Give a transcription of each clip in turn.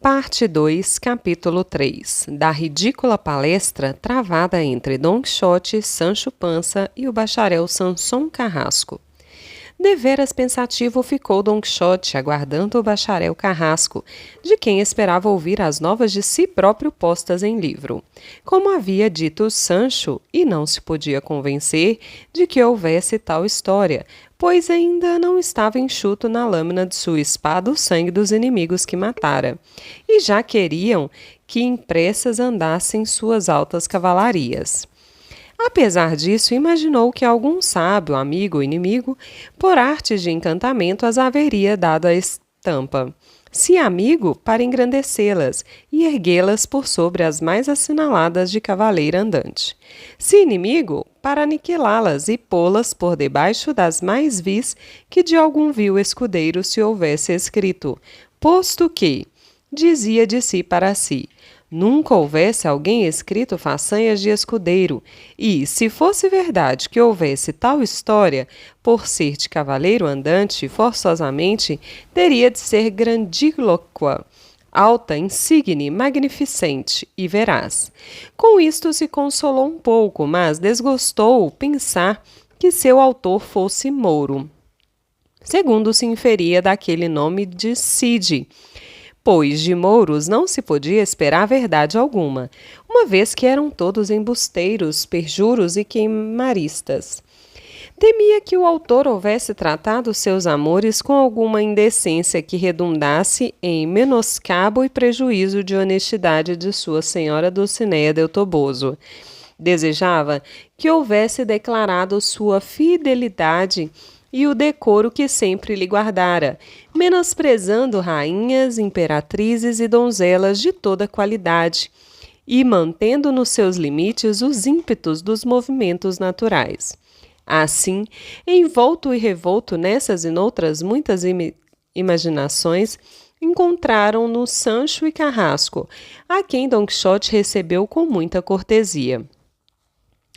Parte 2, capítulo 3, da ridícula palestra travada entre Don Quixote, Sancho Pança e o bacharel Sanson Carrasco. Deveras pensativo ficou Don Quixote, aguardando o bacharel Carrasco, de quem esperava ouvir as novas de si próprio postas em livro. Como havia dito Sancho, e não se podia convencer de que houvesse tal história, pois ainda não estava enxuto na lâmina de sua espada o sangue dos inimigos que matara, e já queriam que impressas andassem suas altas cavalarias. Apesar disso, imaginou que algum sábio, amigo ou inimigo, por arte de encantamento, as haveria dado a estampa. Se amigo, para engrandecê-las e erguê-las por sobre as mais assinaladas de cavaleiro andante. Se inimigo, para aniquilá-las e pô-las por debaixo das mais vis que de algum vil escudeiro se houvesse escrito, posto que, dizia de si para si, nunca houvesse alguém escrito façanhas de escudeiro, e, se fosse verdade que houvesse tal história, por ser de cavaleiro andante, forçosamente, teria de ser grandílocua, alta, insigne, magnificente e veraz. Com isto se consolou um pouco, mas desgostou pensar que seu autor fosse mouro, segundo se inferia daquele nome de Cide, pois de mouros não se podia esperar verdade alguma, uma vez que eram todos embusteiros, perjuros e queimaristas. Temia que o autor houvesse tratado seus amores com alguma indecência que redundasse em menoscabo e prejuízo de honestidade de sua senhora Dulcinea del Toboso. Desejava que houvesse declarado sua fidelidade e o decoro que sempre lhe guardara, menosprezando rainhas, imperatrizes e donzelas de toda qualidade, e mantendo nos seus limites os ímpetos dos movimentos naturais. Assim, envolto e revolto nessas e noutras muitas imaginações, encontraram-no Sancho e Carrasco, a quem Don Quixote recebeu com muita cortesia.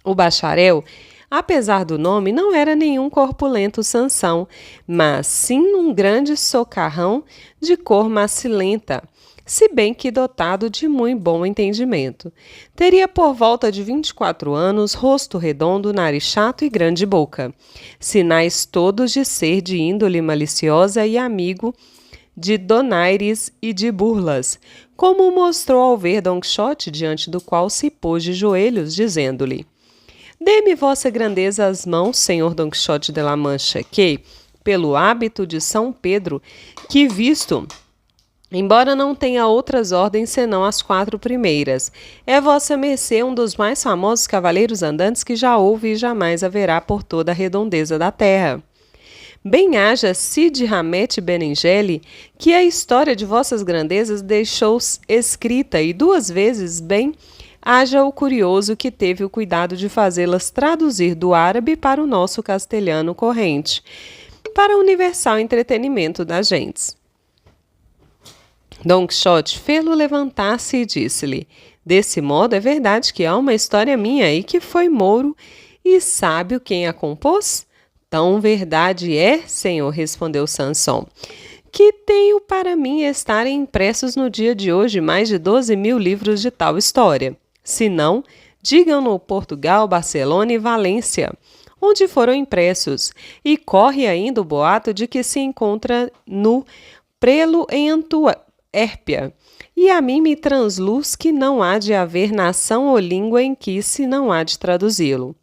O bacharel, apesar do nome, não era nenhum corpulento Sansão, mas sim um grande socarrão de cor macilenta, se bem que dotado de muito bom entendimento. Teria por volta de 24 anos, rosto redondo, nariz chato e grande boca, sinais todos de ser de índole maliciosa e amigo de donaires e de burlas, como mostrou ao ver Don Quixote, diante do qual se pôs de joelhos, dizendo-lhe: dê-me vossa grandeza as mãos, senhor Don Quixote de la Mancha, que, pelo hábito de São Pedro, que visto, embora não tenha outras ordens senão as 4 primeiras, é vossa mercê um dos mais famosos cavaleiros andantes que já houve e jamais haverá por toda a redondeza da terra. Bem haja Cide Hamete Benengeli, que a história de vossas grandezas deixou escrita e 2 vezes bem haja o curioso que teve o cuidado de fazê-las traduzir do árabe para o nosso castelhano corrente, para o universal entretenimento das gentes. Don Quixote fê-lo levantar-se e disse-lhe: desse modo é verdade que há uma história minha e que foi mouro e sábio quem a compôs? Tão verdade é, senhor, respondeu Sanson, que tenho para mim estarem impressos no dia de hoje mais de 12.000 livros de tal história. Se não, digam-no Portugal, Barcelona e Valência, onde foram impressos, e corre ainda o boato de que se encontra no prelo em Antuérpia, e a mim me transluz que não há de haver nação ou língua em que se não há de traduzi-lo.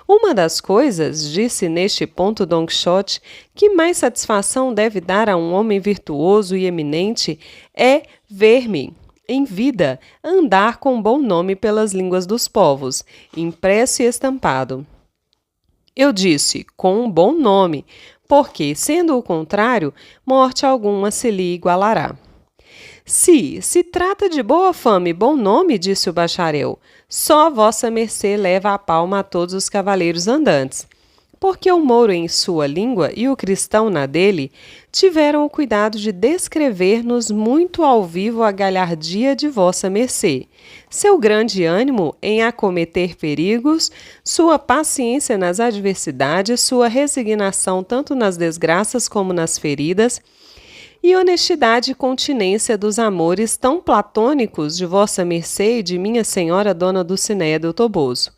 Uma das coisas, disse neste ponto Don Quixote, que mais satisfação deve dar a um homem virtuoso e eminente é ver-me, em vida, andar com bom nome pelas línguas dos povos, impresso e estampado. Eu disse, com um bom nome, porque, sendo o contrário, morte alguma se lhe igualará. Se trata de boa fama e bom nome, disse o bacharel, só vossa mercê leva a palma a todos os cavaleiros andantes, porque o mouro em sua língua e o cristão na dele tiveram o cuidado de descrever-nos muito ao vivo a galhardia de vossa mercê, seu grande ânimo em acometer perigos, sua paciência nas adversidades, sua resignação tanto nas desgraças como nas feridas, e honestidade e continência dos amores tão platônicos de vossa mercê e de minha senhora dona Dulcinea del Toboso.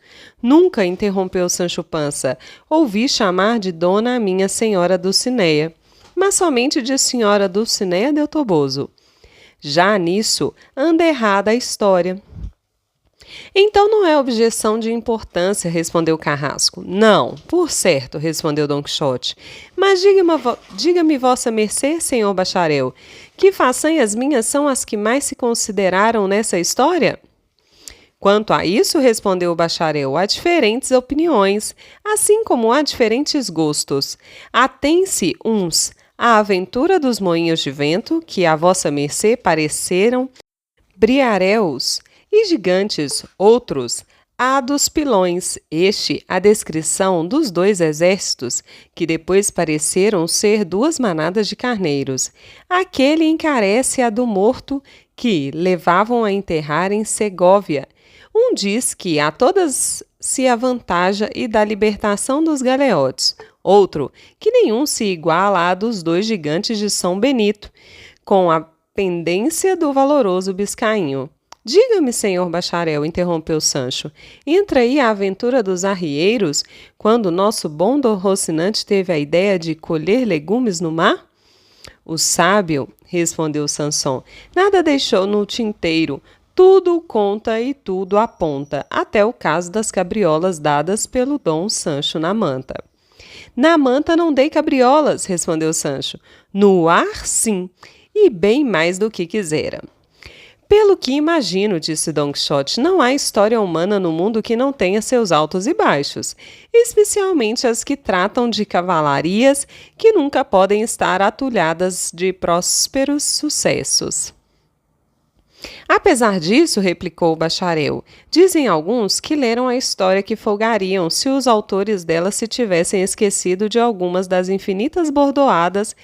Nunca, interrompeu Sancho Pança, ouvi chamar de dona a minha senhora Dulcinea, mas somente de senhora Dulcinea del Toboso. Já nisso, anda errada a história. Então não é objeção de importância, respondeu Carrasco. Não, por certo, respondeu Dom Quixote. Mas diga-me vossa mercê, senhor bacharel, que façanhas minhas são as que mais se consideraram nessa história? Quanto a isso, respondeu o bacharel, há diferentes opiniões, assim como há diferentes gostos. Atém-se uns à aventura dos moinhos de vento, que a vossa mercê pareceram briaréus e gigantes, outros a dos pilões, este a descrição dos dois exércitos, que depois pareceram ser duas manadas de carneiros. Aquele encarece a do morto, que levavam a enterrar em Segóvia. Um diz que a todas se avantaja e da libertação dos galeotes. Outro, que nenhum se iguala a dos dois gigantes de São Benito, com a pendência do valoroso Biscainho. Diga-me, senhor bacharel, interrompeu Sancho, entra aí a aventura dos arrieiros, quando nosso bom Dom Rocinante teve a ideia de colher legumes no mar? O sábio, respondeu Sansão, nada deixou no tinteiro, tudo conta e tudo aponta, até o caso das cabriolas dadas pelo Dom Sancho na manta. Na manta não dei cabriolas, respondeu Sancho. No ar, sim, e bem mais do que quisera. Pelo que imagino, disse Don Quixote, não há história humana no mundo que não tenha seus altos e baixos, especialmente as que tratam de cavalarias que nunca podem estar atulhadas de prósperos sucessos. Apesar disso, replicou o bacharel, dizem alguns que leram a história que folgariam se os autores dela se tivessem esquecido de algumas das infinitas bordoadas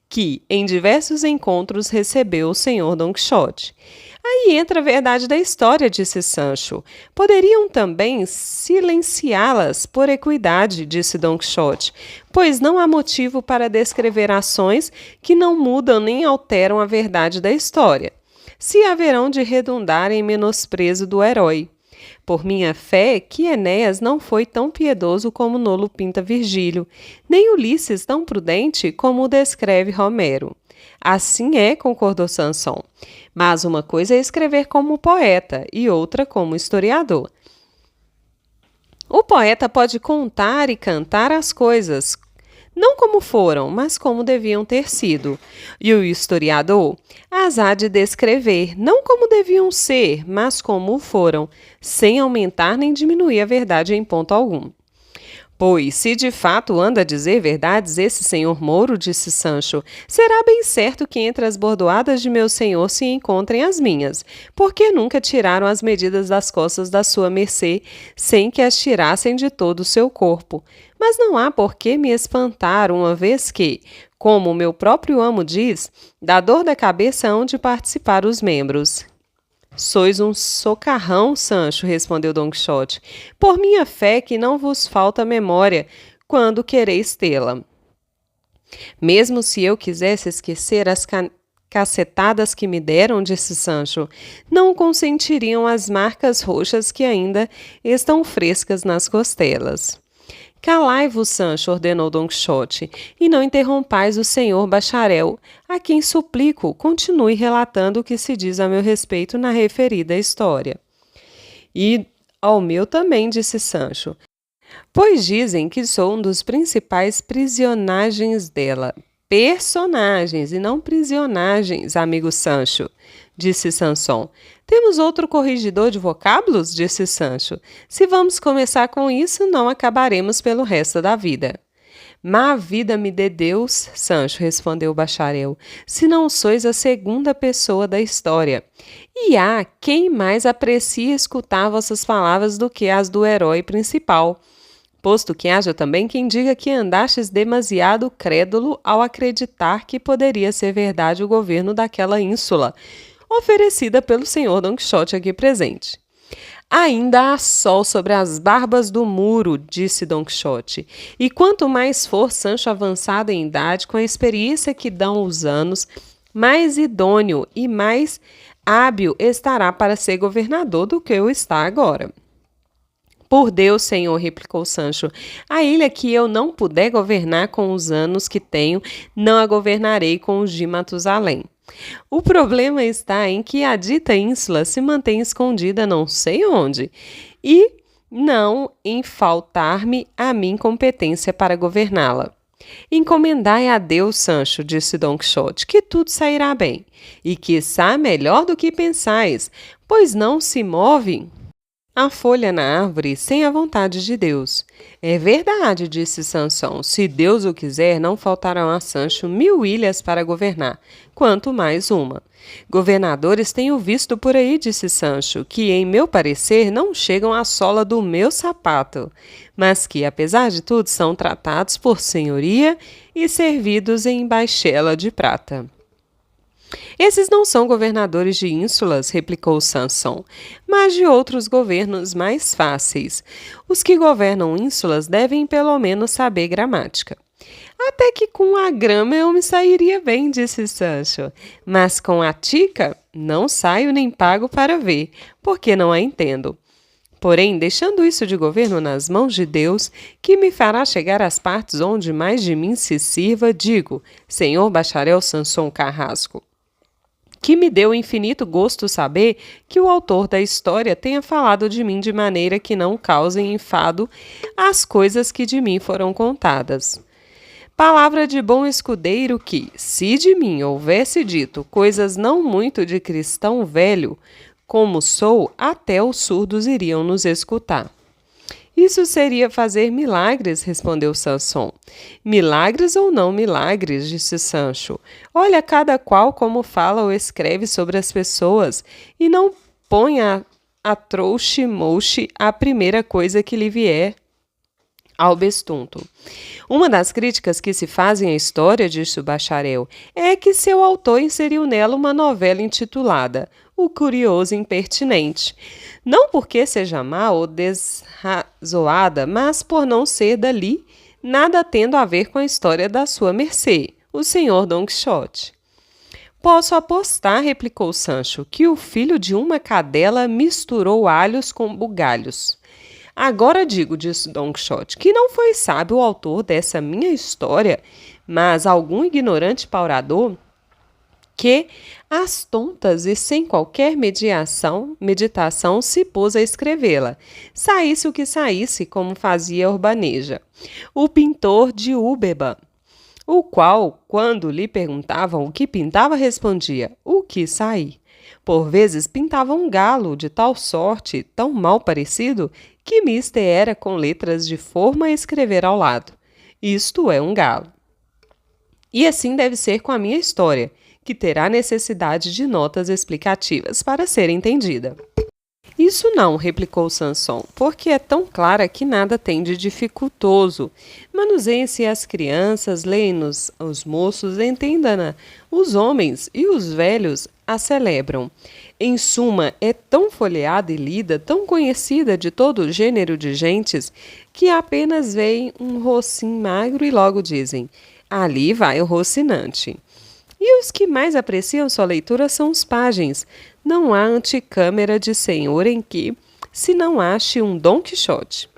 que, em diversos encontros, recebeu o senhor Don Quixote. Aí entra a verdade da história, disse Sancho. Poderiam também silenciá-las por equidade, disse Don Quixote, pois não há motivo para descrever ações que não mudam nem alteram a verdade da história, se haverão de redundar em menosprezo do herói. Por minha fé, que Enéas não foi tão piedoso como nolo pinta Virgílio, nem Ulisses tão prudente como o descreve Romero. Assim é, concordou Sansão. Mas uma coisa é escrever como poeta e outra como historiador. O poeta pode contar e cantar as coisas, não como foram, mas como deviam ter sido. E o historiador as há de descrever, não como deviam ser, mas como foram, sem aumentar nem diminuir a verdade em ponto algum. Pois, se de fato anda a dizer verdades esse senhor Mouro, disse Sancho, será bem certo que entre as bordoadas de meu senhor se encontrem as minhas, porque nunca tiraram as medidas das costas da sua mercê, sem que as tirassem de todo o seu corpo. Mas não há por que me espantar, uma vez que, como o meu próprio amo diz, da dor da cabeça hão de participar os membros. Sois um socarrão, Sancho, respondeu Don Quixote. Por minha fé que não vos falta memória quando quereis tê-la. Mesmo se eu quisesse esquecer as cacetadas que me deram, disse Sancho, não consentiriam as marcas roxas que ainda estão frescas nas costelas. Calai-vos, Sancho, ordenou Don Quixote, e não interrompais o senhor bacharel, a quem suplico continue relatando o que se diz a meu respeito na referida história. E ao meu também, disse Sancho, pois dizem que sou um dos principais prisionagens dela. Personagens e não prisionagens, amigo Sancho, disse Sansão. Temos outro corrigidor de vocábulos? Disse Sancho. Se vamos começar com isso, não acabaremos pelo resto da vida. Má vida me dê Deus, Sancho, respondeu o bacharel, se não sois a segunda pessoa da história. E há quem mais aprecie escutar vossas palavras do que as do herói principal. Posto que haja também quem diga que andastes demasiado crédulo ao acreditar que poderia ser verdade o governo daquela ínsula, oferecida pelo senhor Don Quixote aqui presente. Ainda há sol sobre as barbas do muro, disse Don Quixote, e quanto mais for Sancho avançado em idade, com a experiência que dão os anos, mais idôneo e mais hábil estará para ser governador do que eu está agora. Por Deus, Senhor, replicou Sancho, a ilha que eu não puder governar com os anos que tenho, não a governarei com os de Matusalém. O problema está em que a dita ínsula se mantém escondida não sei onde, e não em faltar-me a mim competência para governá-la. Encomendai a Deus, Sancho, disse Don Quixote, que tudo sairá bem, e quiçá melhor do que pensais, pois não se move a folha na árvore sem a vontade de Deus. É verdade, disse Sansão, se Deus o quiser, não faltarão a Sancho 1000 ilhas para governar, quanto mais uma. Governadores tenho visto por aí, disse Sancho, que em meu parecer não chegam à sola do meu sapato, mas que, apesar de tudo, são tratados por senhoria e servidos em baixela de prata. Esses não são governadores de ínsulas, replicou Sansão, mas de outros governos mais fáceis. Os que governam ínsulas devem pelo menos saber gramática. Até que com a grama eu me sairia bem, disse Sancho, mas com a tica não saio nem pago para ver, porque não a entendo. Porém, deixando isso de governo nas mãos de Deus, que me fará chegar às partes onde mais de mim se sirva, digo, senhor bacharel Sanson Carrasco, que me deu infinito gosto saber que o autor da história tenha falado de mim de maneira que não causem enfado as coisas que de mim foram contadas. Palavra de bom escudeiro que, se de mim houvesse dito coisas não muito de cristão velho, como sou, até os surdos iriam nos escutar. Isso seria fazer milagres, respondeu Sansão. Milagres ou não milagres, disse Sancho. Olha cada qual como fala ou escreve sobre as pessoas, e não ponha a trouxe-mouxe a primeira coisa que lhe vier ao bestunto. Uma das críticas que se fazem à história, disse o bacharel, é que seu autor inseriu nela uma novela intitulada O Curioso Impertinente. Não porque seja má ou desrazoada, mas por não ser dali, nada tendo a ver com a história da sua mercê, o senhor Don Quixote. Posso apostar, replicou Sancho, que o filho de uma cadela misturou alhos com bugalhos. Agora digo, disse Don Quixote, que não foi sábio o autor dessa minha história, mas algum ignorante paurador que, às tontas e sem qualquer meditação, se pôs a escrevê-la. Saísse o que saísse, como fazia Orbaneja, o pintor de Úbeda, o qual, quando lhe perguntavam o que pintava, respondia, o que sair. Por vezes pintava um galo de tal sorte, tão mal parecido, que mister era com letras de forma escrever ao lado. Isto é um galo. E assim deve ser com a minha história, que terá necessidade de notas explicativas para ser entendida. Isso não, replicou Sansão, porque é tão clara que nada tem de dificultoso. Manuseiem-se as crianças, leem-nos os moços, entenda-na os homens e os velhos a celebram. Em suma, é tão folheada e lida, tão conhecida de todo o gênero de gentes, que apenas veem um rocinho magro e logo dizem, ali vai o rocinante. E os que mais apreciam sua leitura são os pajens. Não há anticâmara de senhor em que se não ache um Dom Quixote.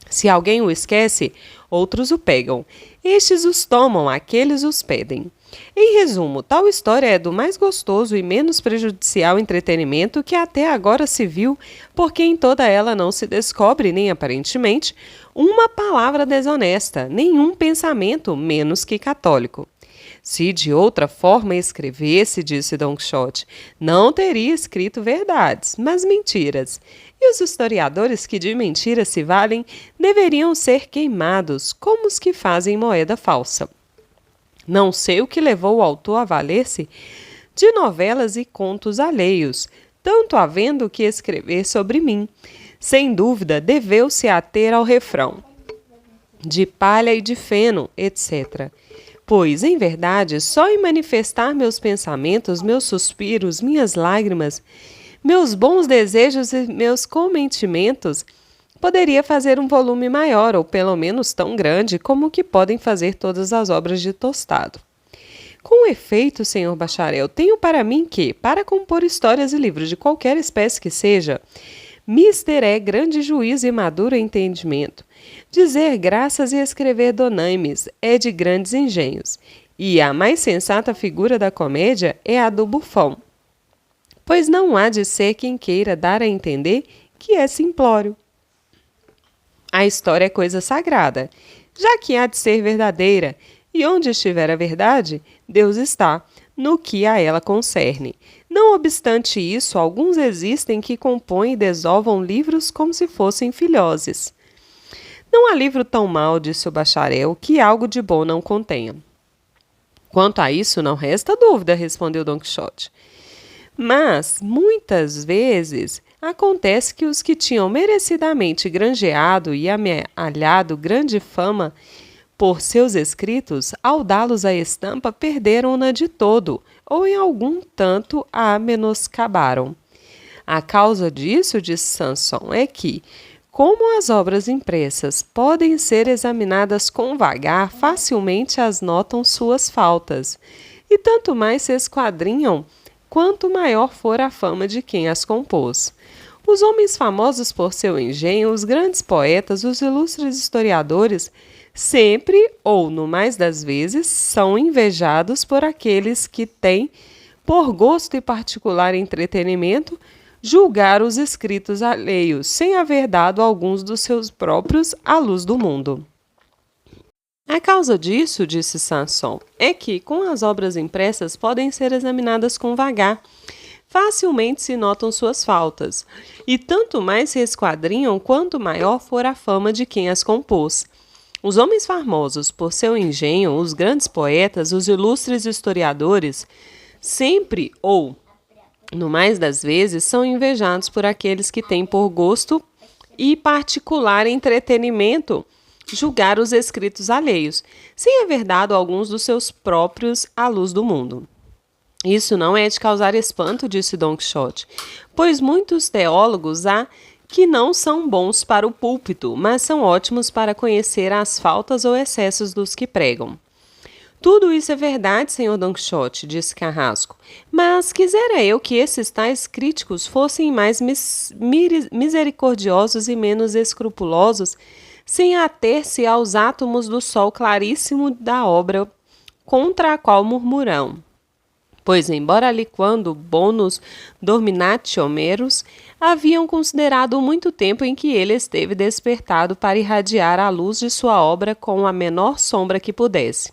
Se alguém o esquece, outros o pegam. Estes os tomam, aqueles os pedem. Em resumo, tal história é do mais gostoso e menos prejudicial entretenimento que até agora se viu, porque em toda ela não se descobre, nem aparentemente, uma palavra desonesta, nenhum pensamento menos que católico. Se de outra forma escrevesse, disse Don Quixote, não teria escrito verdades, mas mentiras. E os historiadores que de mentiras se valem deveriam ser queimados, como os que fazem moeda falsa. Não sei o que levou o autor a valer-se de novelas e contos alheios, tanto havendo que escrever sobre mim. Sem dúvida, deveu-se ater ao refrão de palha e de feno, etc., pois, em verdade, só em manifestar meus pensamentos, meus suspiros, minhas lágrimas, meus bons desejos e meus cometimentos, poderia fazer um volume maior, ou pelo menos tão grande, como o que podem fazer todas as obras de Tostado. Com efeito, senhor bacharel, tenho para mim que, para compor histórias e livros de qualquer espécie que seja, mister é grande juízo e maduro entendimento. Dizer graças e escrever donaimes é de grandes engenhos. E a mais sensata figura da comédia é a do bufão. Pois não há de ser quem queira dar a entender que é simplório. A história é coisa sagrada, já que há de ser verdadeira, e onde estiver a verdade, Deus está, no que a ela concerne. Não obstante isso, alguns existem que compõem e desovam livros como se fossem filhoses. Não há livro tão mau, disse o bacharel, que algo de bom não contenha. Quanto a isso, não resta dúvida, respondeu Don Quixote. Mas, muitas vezes, acontece que os que tinham merecidamente granjeado e amealhado grande fama por seus escritos, ao dá-los à estampa, perderam-na de todo, ou em algum tanto a menoscabaram. A causa disso, disse Sanson, é que, como as obras impressas podem ser examinadas com vagar, facilmente as notam suas faltas, e tanto mais se esquadrinham, quanto maior for a fama de quem as compôs. Os homens famosos por seu engenho, os grandes poetas, os ilustres historiadores, sempre, ou no mais das vezes, são invejados por aqueles que têm, por gosto e particular entretenimento, julgar os escritos alheios, sem haver dado alguns dos seus próprios à luz do mundo. A causa disso, disse Sanson, é que, com as obras impressas, podem ser examinadas com vagar. Facilmente se notam suas faltas, e tanto mais se esquadrinham quanto maior for a fama de quem as compôs. Os homens famosos por seu engenho, os grandes poetas, os ilustres historiadores, sempre ou, no mais das vezes, são invejados por aqueles que têm por gosto e particular entretenimento julgar os escritos alheios, sem haver dado alguns dos seus próprios à luz do mundo. Isso não é de causar espanto, disse Don Quixote, pois muitos teólogos há que não são bons para o púlpito, mas são ótimos para conhecer as faltas ou excessos dos que pregam. Tudo isso é verdade, senhor Don Quixote, disse Carrasco, mas quisera eu que esses tais críticos fossem mais misericordiosos e menos escrupulosos, sem ater-se aos átomos do sol claríssimo da obra contra a qual murmuram. Pois, embora aliquando bonus dominatio meros, haviam considerado muito tempo em que ele esteve despertado para irradiar a luz de sua obra com a menor sombra que pudesse.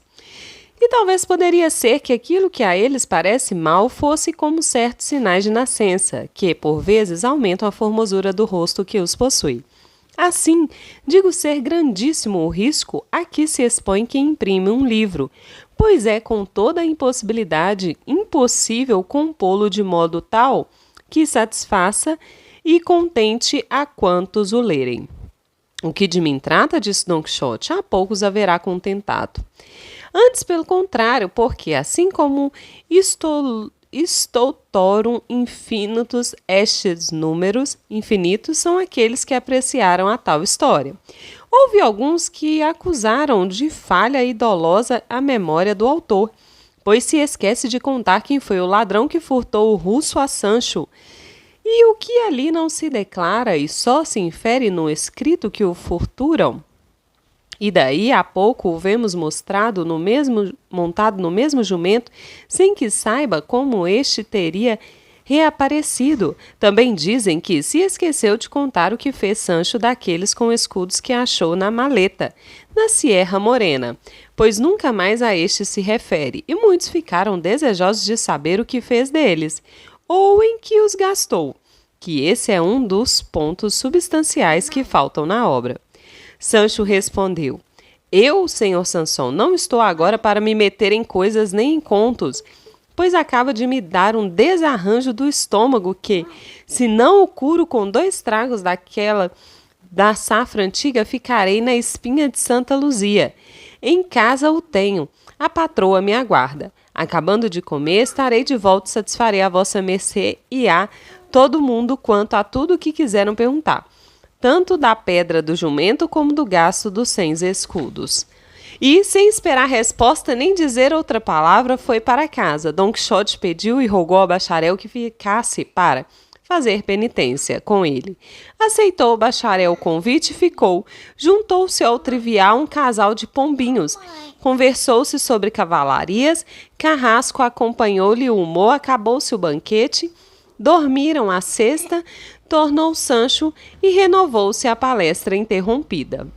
E talvez poderia ser que aquilo que a eles parece mal fosse como certos sinais de nascença, que, por vezes, aumentam a formosura do rosto que os possui. Assim, digo ser grandíssimo o risco a que se expõe quem imprime um livro, pois é com toda a impossibilidade impossível compô-lo de modo tal que satisfaça e contente a quantos o lerem. O que de mim trata, disse Don Quixote, a poucos haverá contentado. Antes, pelo contrário, porque, assim como stultorum infinitus estes números infinitos são aqueles que apreciaram a tal história. Houve alguns que acusaram de falha e dolosa a memória do autor, pois se esquece de contar quem foi o ladrão que furtou o russo a Sancho, e o que ali não se declara e só se infere no escrito que o furturam. E daí a pouco o vemos montado no mesmo jumento, sem que saiba como este teria reaparecido. Também dizem que se esqueceu de contar o que fez Sancho daqueles com escudos que achou na maleta, na Sierra Morena, pois nunca mais a este se refere, e muitos ficaram desejosos de saber o que fez deles, ou em que os gastou, que esse é um dos pontos substanciais que faltam na obra. Sancho respondeu: Eu, senhor Sansão, não estou agora para me meter em coisas nem em contos, pois acaba de me dar um desarranjo do estômago que, se não o curo com 2 tragos da safra antiga, ficarei na espinha de Santa Luzia. Em casa o tenho, a patroa me aguarda. Acabando de comer, estarei de volta e satisfarei a vossa mercê e a todo mundo quanto a tudo o que quiseram perguntar, tanto da pedra do jumento como do gasto dos 100 escudos. E, sem esperar resposta nem dizer outra palavra, foi para casa. Don Quixote pediu e rogou ao bacharel que ficasse para fazer penitência com ele. Aceitou o bacharel o convite e ficou. Juntou-se ao trivial um casal de pombinhos. Conversou-se sobre cavalarias, Carrasco acompanhou-lhe o humor, acabou-se o banquete, dormiram a sesta, tornou Sancho e renovou-se a palestra interrompida.